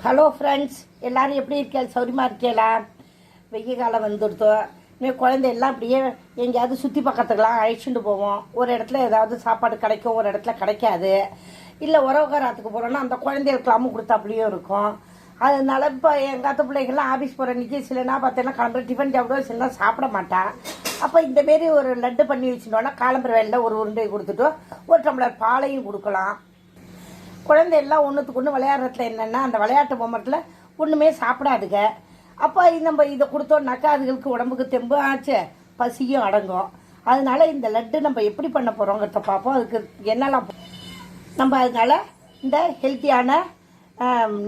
Hello friends, எல்லோரும் எப்படி இருக்கீங்க? சௌரியமாக இருக்கீங்களா? வெய்ய காலம் வந்துடுத்தோம். இன்னும் குழந்தை எல்லாம் அப்படியே எங்கேயாவது சுற்றி பக்கத்துக்கெலாம் அழைச்சிட்டு போவோம். ஒரு இடத்துல ஏதாவது சாப்பாடு கிடைக்கும், ஒரு இடத்துல கிடைக்காது. இல்லை உறவுகாரத்துக்கு போகிறோன்னா அந்த குழந்தைகளுக்கெல்லாமும் கொடுத்தாப்புலையும் இருக்கும். அதனால இப்போ எங்கள் பிள்ளைங்கள்லாம் ஆஃபீஸ் போகிற நிற்கி சிலனா பார்த்தீங்கன்னா கிளம்புற டிஃபன் சாப்பிடுவோம், சிலனா சாப்பிட மாட்டான். அப்போ இந்தமாரி ஒரு லட்டு பண்ணி வச்சுட்டோன்னா காலம்புற வேலையில் ஒரு உருண்டை கொடுத்துட்டு ஒரு டம்ளர் பாலையும் கொடுக்கலாம். குழந்தை எல்லாம் ஒன்றுத்துக்கு ஒன்று விளையாடுறதுல என்னென்னா அந்த விளையாட்டு பொம்மத்தில் ஒன்றுமே சாப்பிடாதுங்க. அப்போ நம்ம இதை கொடுத்தோம்னாக்கா அதுகளுக்கு உடம்புக்கு தெம்பு ஆச்சு, பசியும் அடங்கும். அதனால இந்த லட்டு நம்ம எப்படி பண்ண போகிறோங்கிறத பார்ப்போம். அதுக்கு என்னெல்லாம் நம்ம அதனால இந்த ஹெல்த்தியான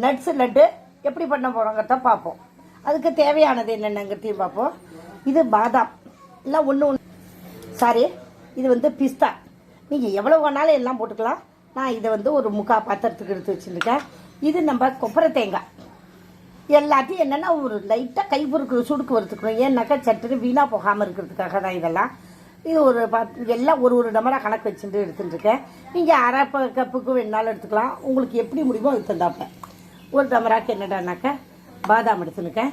நட்ஸு லட்டு எப்படி பண்ண போகிறோங்கிறத பார்ப்போம். அதுக்கு தேவையானது என்னென்னங்கிறதையும் பார்ப்போம். இது பாதாம் இல்லை இது பிஸ்தா. நீங்கள் எவ்வளோ வேணாலும் எல்லாம் போட்டுக்கலாம். நான் இதை ஒரு முக்கால் பாத்திரத்துக்கு எடுத்து வச்சுருக்கேன். இது நம்ம கொப்பரை தேங்காய் எல்லாத்தையும் என்னென்னா ஒரு லைட்டாக கை பொறுக்கிற சுடுக்கு வறுத்துக்கணும். ஏன்னாக்கா சட்டுன்னு வீணாக போகாமல் இருக்கிறதுக்காக தான் இதெல்லாம். இது எல்லாம் ஒரு டமரா கணக்கு வச்சுட்டு எடுத்துட்டுருக்கேன். நீங்கள் அரை கப்புக்கு வேணாலும் எடுத்துக்கலாம், உங்களுக்கு எப்படி முடியுமோ அது தந்தாப்பேன். ஒரு டமராக்கு என்னடானாக்கா பாதாம் எடுத்துருக்கேன்.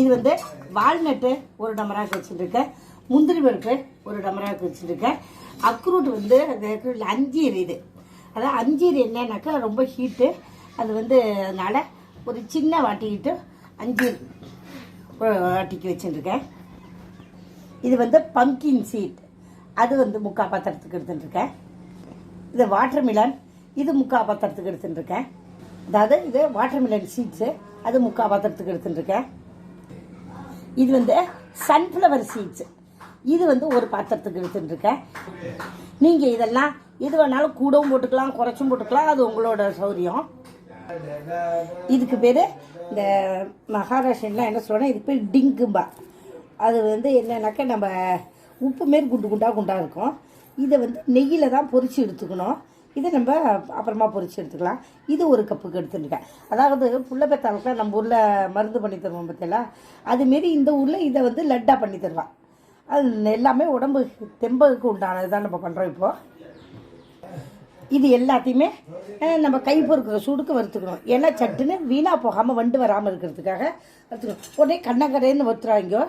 இது வால்நட்டு ஒரு டமராக்கு வச்சுட்டுருக்கேன். முந்திரி பருப்பு ஒரு டமராக்கு வச்சுருக்கேன். அக்ரூட் அந்த அஞ்சீர். இது அதான் அஞ்சீர் என்னன்னாக்கா ரொம்ப ஹீட்டு. அது அதனால ஒரு சின்ன வாட்டிக்கிட்டு அஞ்சீர் வாட்டிக்கு வச்சுருக்கேன். இது பம்கின் சீட், அது முக்கால் பாத்திரத்துக்கு எடுத்துட்டுருக்கேன். இது வாட்டர்மிலன், இது முக்கால் பாத்திரத்துக்கு எடுத்துட்டுருக்கேன். அதாவது இது வாட்டர்மிலன் சீட்ஸு, அது முக்கால் பாத்திரத்துக்கு எடுத்துட்டுருக்கேன். இது சன்ஃப்ளவர் சீட்ஸு, இது ஒரு பாத்திரத்துக்கு எடுத்துட்டுருக்கேன். நீங்கள் இதெல்லாம் எது வேணாலும் கூடவும் போட்டுக்கலாம், குறைச்சும் போட்டுக்கலாம், அது உங்களோட சௌரியம். இதுக்கு பேர் இந்த மகாராஷ்டிரன்லாம் என்ன சொல்கிறோன்னா இது பேர் டிங்கும்பா. அது என்னன்னாக்கா நம்ம உப்பு மாரி குண்டாக இருக்கும். இதை நெய்யில் தான் பொரித்து எடுத்துக்கணும். இதை நம்ம அப்புறமா பொரித்து எடுத்துக்கலாம். இது ஒரு கப்புக்கு எடுத்துருக்கேன். அதாவது புள்ள பெத்தாளுக்குலாம் நம்ம ஊரில் மருந்து பண்ணி தருவோம் பார்த்தீங்களா, அதுமாரி இந்த ஊரில் இதை லட்டாக பண்ணி தருவான். அது எல்லாமே உடம்பு தெம்புக்கு உண்டானது தான் நம்ம பண்ணுறோம். இப்போது இது எல்லாத்தையுமே நம்ம கை பொறுக்கிற சூடுக்கு வறுத்துக்கணும். ஏன்னா சட்டுன்னு வீணாக போகாமல் வண்டு வராமல் இருக்கிறதுக்காக வறுத்துக்கணும். உடனே கண்ணக்கரைன்னு வறுத்துறாங்க.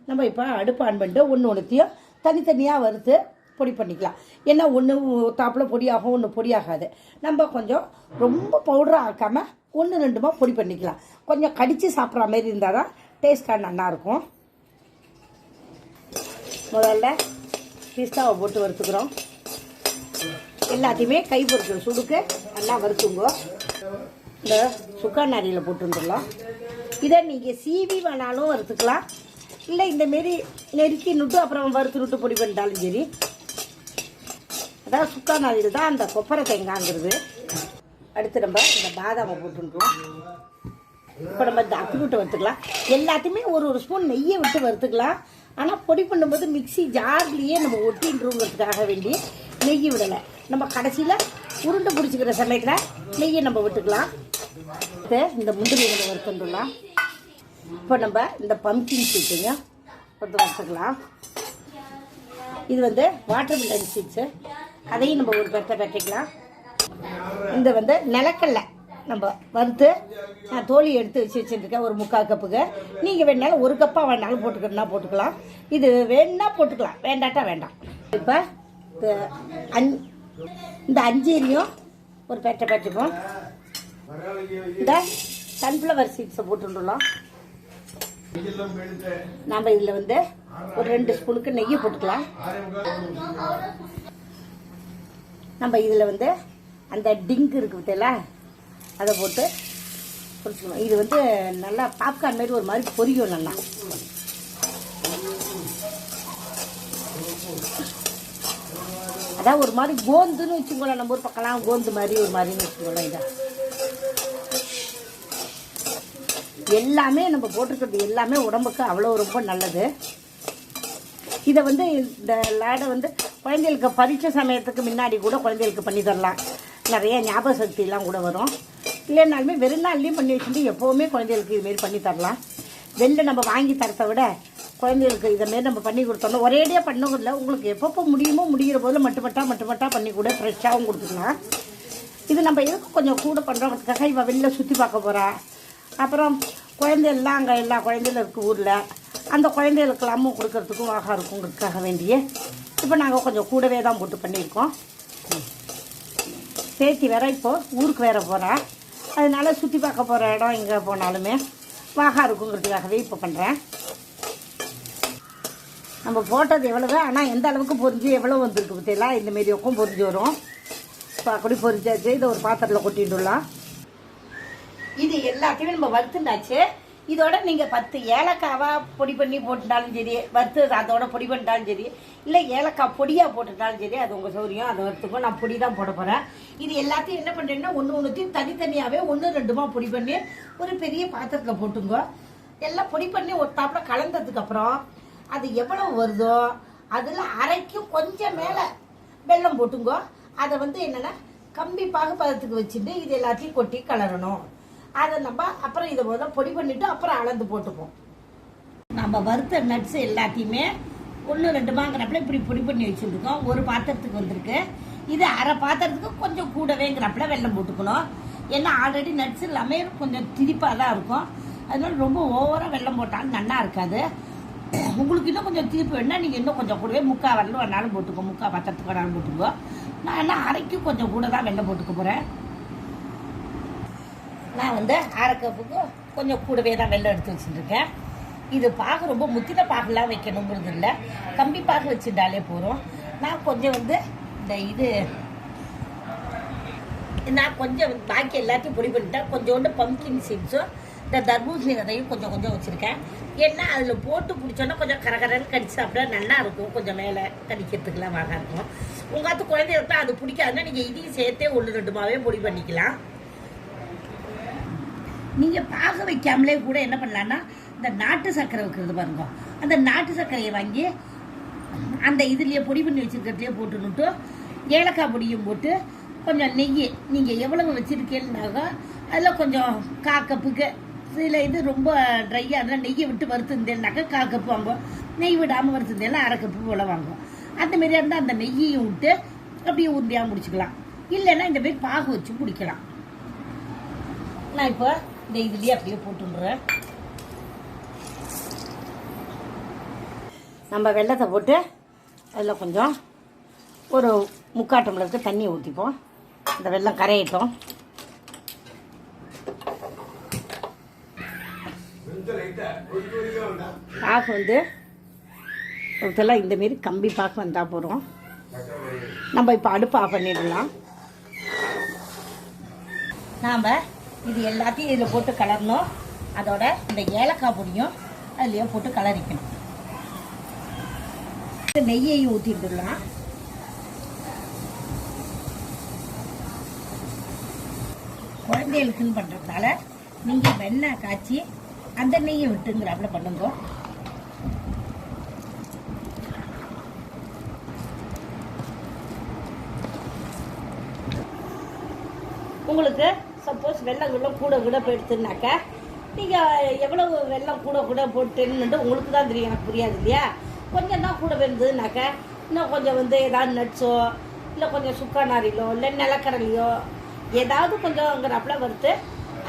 நம்ம இப்போ அடுப்பு ஆன் பண்ணிட்டு ஒன்றுத்தையும் தனித்தனியாக வறுத்து பொடி பண்ணிக்கலாம். ஏன்னா ஒன்று தாப்பில் பொடியாகும், ஒன்று பொடியாகாது. நம்ம கொஞ்சம் ரொம்ப பவுடராக ஆக்காமல் ஒன்று ரெண்டுமா பொடி பண்ணிக்கலாம். கொஞ்சம் கடித்து சாப்பிட்ற மாதிரி இருந்தால் தான் டேஸ்ட்டாக நல்லாயிருக்கும். முதல்ல பிஸ்தாவை போட்டு வறுத்துக்கிறோம். எல்லாத்தையுமே கை பொறுக்கிற சுடுக்கு நல்லா வறுத்துங்க. இந்த சுக்கான் அரியில் போட்டு வந்துடலாம். இதை நீங்கள் சீவி வேணாலும் வறுத்துக்கலாம், இல்லை இந்தமாரி நெருக்கி நுட்டு அப்புறம் வறுத்து நுட்டு பொடி பண்ணிட்டாலும் சரி. அதான் சுக்கான் அரியில் தான் அந்த கொப்பரை தேங்காய்ங்கிறது. அடுத்து நம்ம இந்த பாதாமை போட்டுருக்கோம். இப்போ நம்ம இந்த அக்ரூட்டை வறுத்துக்கலாம். எல்லாத்தையுமே ஒரு ஸ்பூன் நெய்யை விட்டு வறுத்துக்கலாம். ஆனால் பொடி பண்ணும்போது மிக்சி ஜார்லேயே நம்ம ஒட்டின்றோங்கிறதுக்காக வேண்டி நெய் விடலை. நம்ம கடைசியில் உருண்டை பிடிச்சிக்கிற சமயத்தில் நெய்யை நம்ம விட்டுக்கலாம். இந்த முந்திரி நம்ம வறுத்துடலாம். இப்போ நம்ம இந்த பம்கின் சீட்டையும் வறுத்துக்கலாம். இது வாட்டர்மிலன் சீட்ஸு, அதையும் நம்ம ஒரு பெட்டிக்கலாம். இந்த நிலக்கடலை நம்ம வறுத்து நான் தோலி எடுத்து வச்சுருக்கேன் ஒரு முக்கால் கப்புக்கு. நீங்கள் வேணாலும் ஒரு கப்பாக வேணாலும் போட்டுக்கிறதுனா போட்டுக்கலாம். இது வேணா போட்டுக்கலாம், வேண்டாட்டா வேண்டாம். இப்போ இந்த அஞ்சீரியும் ஒரு பெட்டிப்போம். இந்த சன்ஃப்ளவர் சீட்ஸை போட்டுடலாம். நம்ம இதில் ஒரு 2 ஸ்பூனுக்கு நெய்யை போட்டுக்கலாம். நம்ம இதில் அந்த டிங்கு இருக்கு பார்த்தீங்களா, அதை போட்டு பொரிச்சுக்கணும். இது நல்லா பாப்கார்ன் மாதிரி ஒரு மாதிரி பொரியும். நல்லா அதான் ஒரு மாதிரி கோந்துன்னு வச்சுக்கோங்களேன். நம்ம ஊர் பக்கம்லாம் கோந்து மாதிரி ஒரு மாதிரின்னு வச்சுக்கோங்களேன். இதை எல்லாமே நம்ம போட்டிருக்கிறது எல்லாமே உடம்புக்கு அவ்வளோ ரொம்ப நல்லது. இதை இந்த லேடை குழந்தைகளுக்கு பரீட்சை சமயத்துக்கு முன்னாடி கூட குழந்தைகளுக்கு பண்ணி தரலாம். நிறைய ஞாபக சக்தியெல்லாம் கூட வரும். இல்லைனாலுமே வெறும் நாள்லேயும் பண்ணி வச்சுட்டு எப்போவுமே குழந்தைகளுக்கு இதுமாரி பண்ணி தரலாம். வெளில நம்ம வாங்கி தரத்தை விட குழந்தைகளுக்கு இதமாரி நம்ம பண்ணி கொடுத்தோம்னா ஒரேடியாக பண்ணவும் இல்லை. உங்களுக்கு எப்பப்போ முடியுமோ முடிகிற போதில் மட்டுமட்டா பண்ணி கூட ஃப்ரெஷ்ஷாகவும் கொடுத்துக்கலாம். இது நம்ம எதுக்கு கொஞ்சம் கூட பண்ணுறோம், இவ வெளில சுற்றி பார்க்க போகிறா. அப்புறம் குழந்தைகள்லாம் அங்கே எல்லா குழந்தைகளும் இருக்குது ஊரில், அந்த குழந்தைகளுக்கெல்லாமும் கொடுக்கறதுக்கும் வாகா இருக்குங்கிறதுக்காக வேண்டிய இப்போ நாங்கள் கொஞ்சம் கூடவே தான் போட்டு பண்ணியிருக்கோம். பேத்தி வேற இப்போது ஊருக்கு வேற போகிறா, அதனால சுற்றி பார்க்க போகிற இடம் எங்கே போனாலுமே வாகா இருக்குங்கிறதுக்காகவே இப்போ பண்ணுறேன். நம்ம போட்டது எவ்வளவு, ஆனால் எந்த அளவுக்கு பொரிஞ்சு எவ்வளோ வந்துருக்கு பற்றியெல்லாம் இந்தமாரி இருக்கும் பொரிஞ்சு வரும். இப்போ அப்படி பொரிஞ்சாச்சு. இதை ஒரு பாத்திரத்தில் கொட்டிட்டுலாம். இது எல்லாத்தையுமே நம்ம வறுத்துண்டாச்சு. இதோட நீங்கள் 10 ஏலக்காவாக பொடி பண்ணி போட்டுட்டாலும் சரி, வறுத்து அதோட பொடி பண்ணிட்டாலும் சரி, இல்லை ஏலக்காய் பொடியாக போட்டுட்டாலும் சரி, அது உங்கள் சௌரியம். அதை வறுத்துக்கும். நான் பொடி தான் போட போகிறேன். இது எல்லாத்தையும் என்ன பண்ணுறேன்னா ஒன்றுத்தையும் தனித்தனியாகவே 1-2 பொடி பண்ணி ஒரு பெரிய பாத்திரத்தில் போட்டுங்க. எல்லாம் பொடி பண்ணி ஒரு தாப்பில் கலந்ததுக்கப்புறம் அது எவ்வளவு வருதோ அதில் அரைக்கும் கொஞ்சம் மேலே வெல்லம் போட்டுங்க. அதை என்னென்னா கம்பி பாகுபதத்துக்கு வச்சுட்டு இது எல்லாத்தையும் கொட்டி கலரணும். அதை நம்ம அப்புறம் இதை பொடி பண்ணிவிட்டு அப்புறம் அளந்து போட்டுப்போம். நம்ம வறுத்த நட்ஸ் எல்லாத்தையுமே 1-2 இப்படி பொடி பண்ணி வச்சுருக்கோம். ஒரு பாத்திரத்துக்கு வந்திருக்கு. இது அரை பாத்திரத்துக்கு கொஞ்சம் கூடவேங்கிறப்பல வெல்லம் போட்டுக்கணும். ஏன்னா ஆல்ரெடி நட்ஸ் எல்லாமே கொஞ்சம் திரிப்பாக தான் இருக்கும். அதனால ரொம்ப ஓவராக வெல்லம் போட்டாலும் நல்லா இருக்காது. உங்களுக்கு இன்னும் கொஞ்சம் திருப்பி வேணா நீங்கள் இன்னும் கொஞ்சம் கூடவே 3/4 வரலும் வேணாலும் போட்டுக்கோ, 3/4 பாத்திரத்துக்கு வேணாலும் போட்டுக்கோ. நான் என்ன அரைக்கும் கொஞ்சம் கூட தான் வெல்லம் போட்டுக்க போகிறேன். நான் 1/2 கப்புக்கு கொஞ்சம் கூடவே தான் வெல்லம் எடுத்து வச்சுருக்கேன். இது பாகு ரொம்ப முத்தின பாகுலாம் வைக்கணுங்கிறது இல்லை, கம்பி பாகு வச்சுட்டாலே போகிறோம். நான் கொஞ்சம் நான் கொஞ்சம் பாக்கி எல்லாத்தையும் பொடி பண்ணிட்டேன். கொஞ்சோண்டு பம்கின் சீட்ஸும் இந்த தர்பூசணி விதையும் கொஞ்சம் வச்சுருக்கேன். ஏன்னா அதில் போட்டு பிடிச்சோன்னா கொஞ்சம் கரகரன்னு கடிச்சு சாப்பிட்டா நல்லா இருக்கும். கொஞ்சம் மேலே கடிக்கிறதுக்கெல்லாம் வாங்க இருக்கும். உங்காத்து குழந்தைகளுக்கு அது பிடிக்காதுன்னா நீங்கள் இதையும் சேர்த்தே 1-2 பொடி பண்ணிக்கலாம். நீங்கள் பாக வைக்காமலே கூட என்ன பண்ணலான்னா இந்த நாட்டு சர்க்கரை வைக்கிறது பாருங்க, அந்த நாட்டு சர்க்கரையை வாங்கி அந்த இதுலேயே பொடி பண்ணி வச்சுருக்கிறதுலேயே போட்டுன்னுட்டு ஏலக்காய் பொடியும் போட்டு கொஞ்சம் நெய் நீங்கள் எவ்வளவு வச்சுருக்கீங்கன்னாக்கா அதில் கொஞ்சம் 1/4 கப்புக்கு சில இது ரொம்ப ட்ரையாக இருந்தால் நெய்யை விட்டு வறுத்துருந்தேன்னாக்கா 1/4 கப்பு வாங்கும். நெய் விடாமல் வறுத்துருந்தேன்னா 1/2 கப்பு போல் வாங்கும். அந்தமாரியாக இருந்தால் அந்த நெய்யையும் விட்டு அப்படியே உருண்டையாக முடிச்சுக்கலாம். இல்லைன்னா இந்த மாதிரி பாகு வச்சு பிடிக்கலாம். நான் இப்போ இந்த இதுலேயே அப்படியே போட்டுடுறேன். நம்ம வெல்லத்தை போட்டு அதில் கொஞ்சம் ஒரு 3/4 டம்ளருக்கு தண்ணி ஊற்றிப்போம். இந்த வெல்லம் கரையிட்டோம். பாகு இதெல்லாம் இந்தமாரி கம்பி பாகு வந்தால் போகிறோம். நம்ம இப்போ அடுப்பு ஆஃப் பண்ணிடலாம். நாம் இது எல்லாத்தையும் இதில் போட்டு கலரணும். அதோட இந்த ஏலக்காய் பொடியும் அதுலேயே போட்டு கலரிக்கணும். நெய்யையும் ஊற்றிட்டுலாம். குழந்தைகளுக்குன்னு பண்ணுறதுனால நீங்கள் வெண்ணெய் காய்ச்சி அந்த நெய்யை விட்டுங்கிறாப்புல பண்ணுங்க. உங்களுக்கு சப்போஸ் வெள்ளம் கூட போயிடுச்சுனாக்கா நீங்கள் எவ்வளவு வெள்ளம் கூட போட்டுன்னு உங்களுக்கு தான் தெரியும், எனக்கு புரியாது இல்லையா. கொஞ்சம் தான் கூட இருந்ததுனாக்கா இன்னும் கொஞ்சம் ஏதாவது நட்ஸோ இல்லை கொஞ்சம் சுக்கானாரிலோ இல்லை நிலக்கடலையோ ஏதாவது கொஞ்சம்ங்கிறப்பல வறுத்து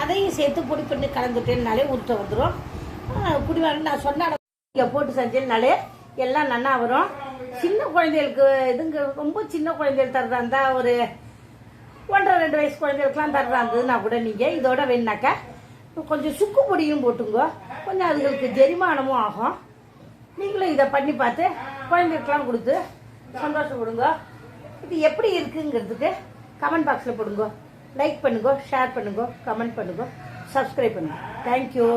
அதையும் சேர்த்து பொடி பண்ணி கலந்துட்டேன்னாலே உருட்ட வந்துடும். குடிவாங்க நான் சொன்ன இங்கே போட்டு செஞ்சேன்னாலே எல்லாம் நல்லா வரும். சின்ன குழந்தைகளுக்கு ரொம்ப சின்ன குழந்தைகள் தர்றதா இருந்தால் ஒரு 1.5-2 வயசு குழந்தைகளுக்குலாம் தர்றதா இருந்ததுன்னா கூட நீங்கள் இதோட வேணாக்கா கொஞ்சம் சுக்கு பொடியும் போட்டுங்க. கொஞ்சம் அதுங்களுக்கு ஜெரிமானமும் ஆகும். நீங்களும் இதை பண்ணி பார்த்து குழந்தைகளுக்கெல்லாம் கொடுத்து சந்தோஷப்படுங்க. இது எப்படி இருக்குங்கிறதுக்கு கமெண்ட் பாக்ஸில் போடுங்க. லைக் பண்ணுங்க, ஷேர் பண்ணுங்க, கமெண்ட் பண்ணுங்க, சப்ஸ்கிரைப் பண்ணுங்க. தேங்க்யூ.